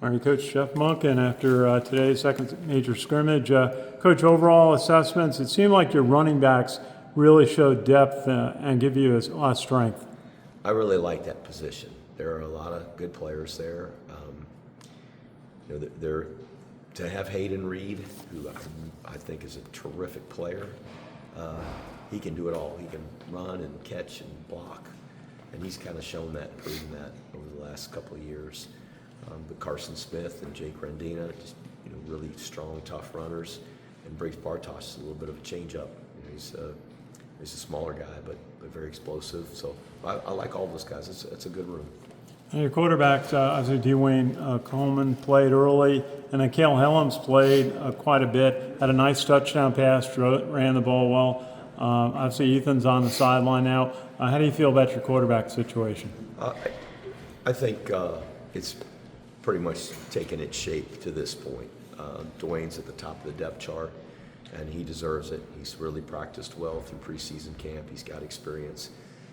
All right, Coach Jeff Monken, after today's second major scrimmage. Coach, overall assessments, it seemed like your running backs really showed depth and give you a lot of strength. I really like that position. There are a lot of good players there. To have Hayden Reed, who I think is a terrific player, he can do it all. He can run and catch and block, and he's kind of shown that, proven that over the last couple of years. But Carson Smith and Jake Rendina, just really strong, tough runners, and Briggs Bartosh is a little bit of a change-up. He's a smaller guy, but very explosive. So I like all those guys. It's a good room. And your quarterbacks, obviously Dwayne Coleman played early, and then Cale Helms played quite a bit, had a nice touchdown pass, ran the ball well. Obviously Ethan's on the sideline now. How do you feel about your quarterback situation? I think it's pretty much taken its shape to this point. Dwayne's at the top of the depth chart, and he deserves it. He's really practiced well through preseason camp. He's got experience.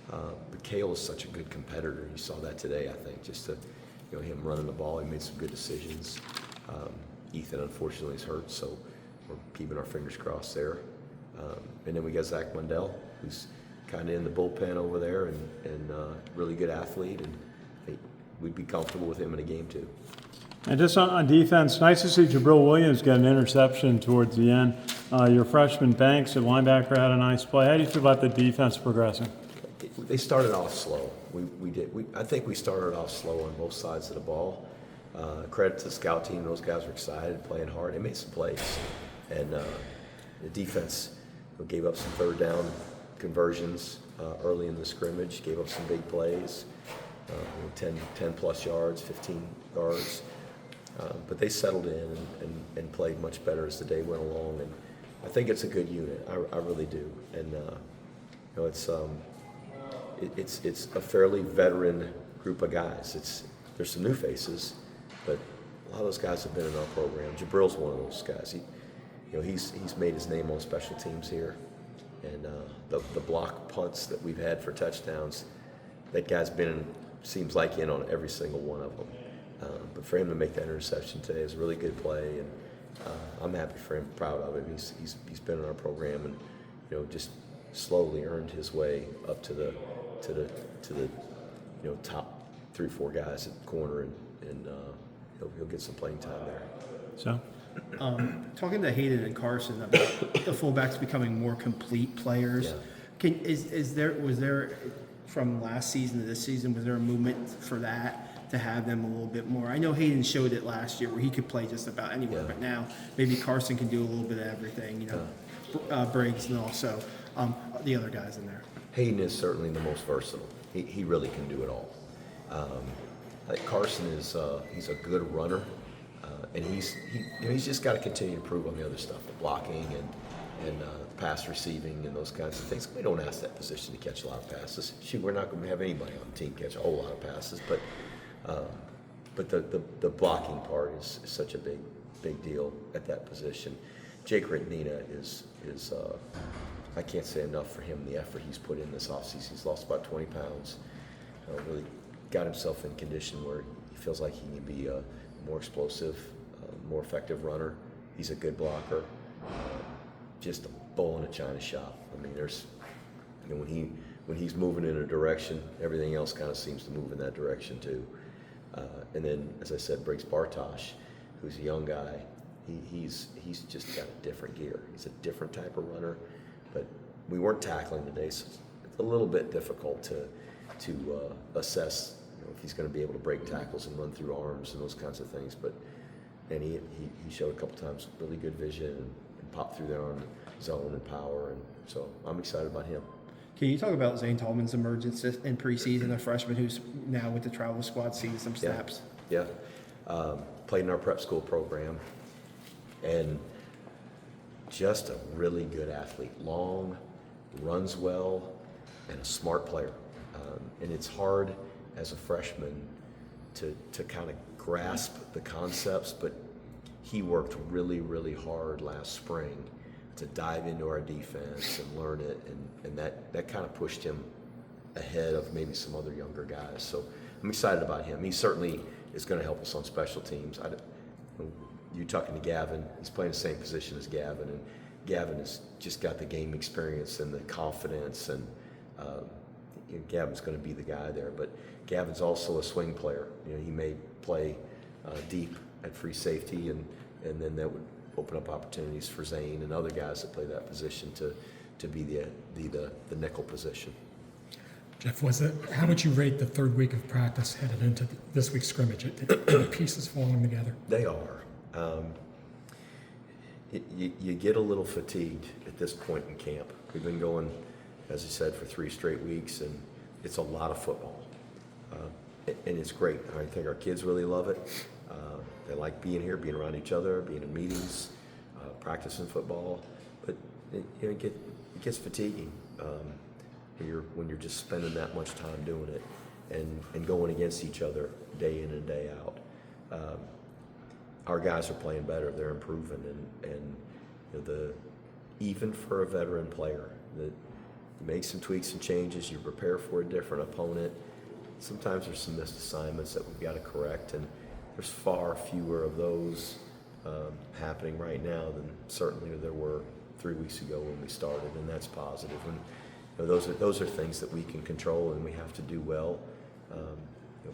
But Cale is such a good competitor. You saw that today, I think, just to him running the ball. He made some good decisions. Ethan, unfortunately, is hurt, so we're keeping our fingers crossed there. And then we got Zach Mundell, who's kind of in the bullpen over there and really good athlete, and we'd be comfortable with him in a game too. And just on defense, nice to see Jabril Williams get an interception towards the end. Your freshman Banks, at linebacker, had a nice play. How do you feel about the defense progressing? They started off slow. I think we started off slow on both sides of the ball. Credit to the scout team; those guys were excited, playing hard. They made some plays, and the defense gave up some third down conversions early in the scrimmage. Gave up some big plays, 10 plus yards, 15 yards. But they settled in and played much better as the day went along. And I think it's a good unit. I really do. And it's a fairly veteran group of guys. There's some new faces, but a lot of those guys have been in our program. Jabril's one of those guys. He's made his name on special teams here, and the block punts that we've had for touchdowns, that guy's seems like in on every single one of them. But for him to make that interception today is a really good play, and I'm happy for him, proud of him. He's been in our program and just slowly earned his way up to the top 3 or 4 guys at the corner, and he'll get some playing time there. So, talking to Hayden and Carson about the fullbacks becoming more complete players, yeah. Was there from last season to this season, was there a movement for that to have them a little bit more? I know Hayden showed it last year where he could play just about anywhere, Yeah. but now maybe Carson can do a little bit of everything. Briggs and also the other guys in there. Hayden is certainly the most versatile. He really can do it all. Carson is he's a good runner, and he's just got to continue to improve on the other stuff, the blocking and pass receiving and those kinds of things. We don't ask that position to catch a lot of passes. We're not going to have anybody on the team catch a whole lot of passes, but the blocking part is such a big deal at that position. Jake Rendina is I can't say enough for him, the effort he's put in this offseason. He's lost about 20 pounds, really got himself in condition where he feels like he can be a more explosive, more effective runner. He's a good blocker, just a bull in a china shop. I mean, there's, when he's moving in a direction, everything else kind of seems to move in that direction too. And then, as I said, Briggs Bartosh, who's a young guy, he's just got a different gear. He's a different type of runner. But we weren't tackling today, so it's a little bit difficult to assess if he's going to be able to break tackles and run through arms and those kinds of things. And he showed a couple times really good vision and popped through there on zone and power, and so I'm excited about him. Can you talk about Zane Tallman's emergence in preseason, a freshman who's now with the travel squad, seeing some snaps? Yeah. Played in our prep school program, and just a really good athlete. Long, runs well, and a smart player. And it's hard as a freshman to kind of grasp the concepts, but he worked really, really hard last spring to dive into our defense and learn it, and that kind of pushed him ahead of maybe some other younger guys. So I'm excited about him. He certainly is going to help us on special teams. You're talking to Gavin. He's playing the same position as Gavin, and Gavin has just got the game experience and the confidence, and Gavin's going to be the guy there. But Gavin's also a swing player. He may play deep at free safety, and then that would open up opportunities for Zane and other guys that play that position to be the nickel position. Jeff, how would you rate the third week of practice headed into this week's scrimmage? Are the pieces falling together? They are. You get a little fatigued at this point in camp. We've been going, as I said, for 3 straight weeks, and it's a lot of football. And it's great. I think our kids really love it. They like being here, being around each other, being in meetings, practicing football. But it gets fatiguing when you're just spending that much time doing it and going against each other day in and day out. Our guys are playing better; they're improving, and even for a veteran player, that you make some tweaks and changes, you prepare for a different opponent. Sometimes there's some missed assignments that we've got to correct, and there's far fewer of those happening right now than certainly there were 3 weeks ago when we started, and that's positive. And those are things that we can control, and we have to do well.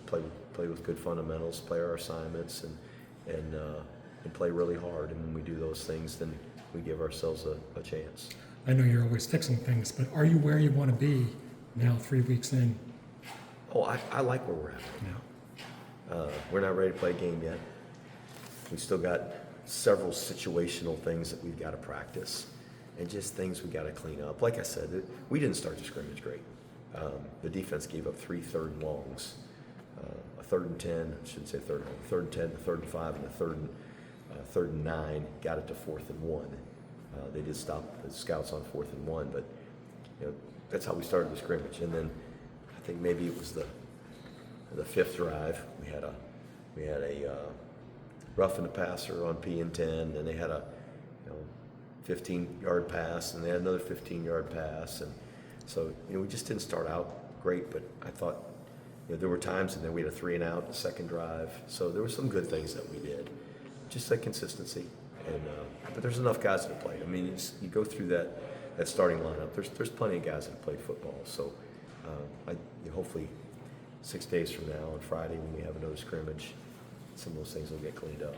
Play with good fundamentals, play our assignments, and play really hard. And when we do those things, then we give ourselves a chance. I know you're always fixing things, but are you where you want to be now, 3 weeks in? Oh, I like where we're at right now. We're not ready to play a game yet. We've still got several situational things that we've got to practice, and just things we got to clean up. Like I said, we didn't start the scrimmage great. The defense gave up 3 third and longs, a 3rd and 10. I shouldn't say 3rd and 10, a 3rd and 5, and a 3rd and 9. Got it to 4th and 1. They did stop the scouts on 4th and 1, but that's how we started the scrimmage. And then I think maybe it was the 5th drive. We had a roughing the passer on P and 10, and they had a 15-yard pass, and they had another 15-yard pass, and so we just didn't start out great. But I thought there were times in there we had a 3 and out, the 2nd drive, so there were some good things that we did, just that consistency. And but there's enough guys that play. I mean, you go through that starting lineup. There's plenty of guys that play football. So hopefully 6 days from now on Friday when we have another scrimmage, some of those things will get cleaned up.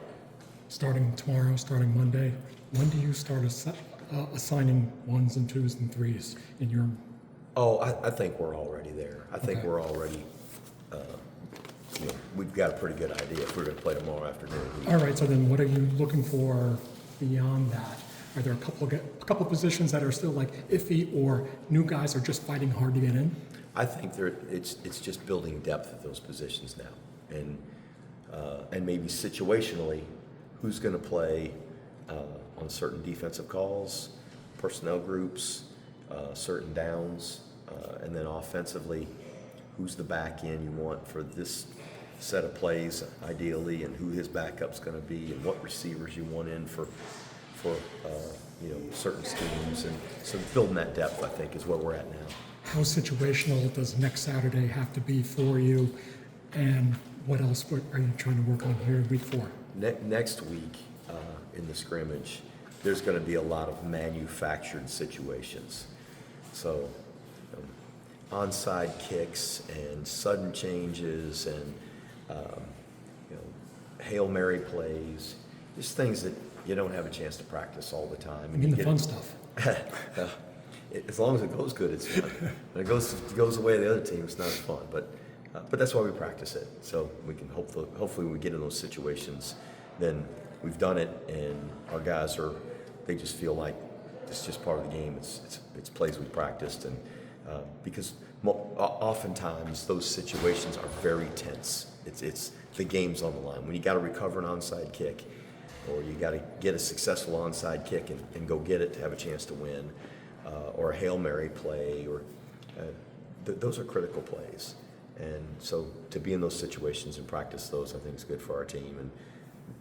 Starting tomorrow, starting Monday, when do you start assigning 1s and 2s and 3s in your? Oh, I think we're already there. I think we're already. We've got a pretty good idea if we're going to play tomorrow afternoon. All right. So then, what are you looking for beyond that? Are there a couple positions that are still like iffy, or new guys are just fighting hard to get in? I think it's just building depth at those positions now, and maybe situationally, who's going to play on certain defensive calls, personnel groups, certain downs, and then offensively, who's the back end you want for this set of plays ideally, and who his backup's going to be, and what receivers you want in for certain schemes. And so building that depth, I think, is where we're at now. How situational does next Saturday have to be for you, and what else are you trying to work on here in week 4? Next week in the scrimmage, there's going to be a lot of manufactured situations. So onside kicks and sudden changes and Hail Mary plays, just things that you don't have a chance to practice all the time. I mean the fun stuff. As long as it goes good, it's fun. When it goes away the other team, it's not as fun. But that's why we practice it, so we can hopefully when we get in those situations, then we've done it, and our guys they just feel like it's just part of the game. It's plays we practiced, and because oftentimes those situations are very tense. It's the game's on the line. When you got to recover an onside kick, or you got to get a successful onside kick and go get it to have a chance to win, or a Hail Mary play, or those are critical plays. And so to be in those situations and practice those, I think is good for our team. And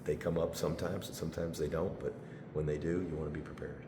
they come up sometimes, and sometimes they don't. But when they do, you want to be prepared.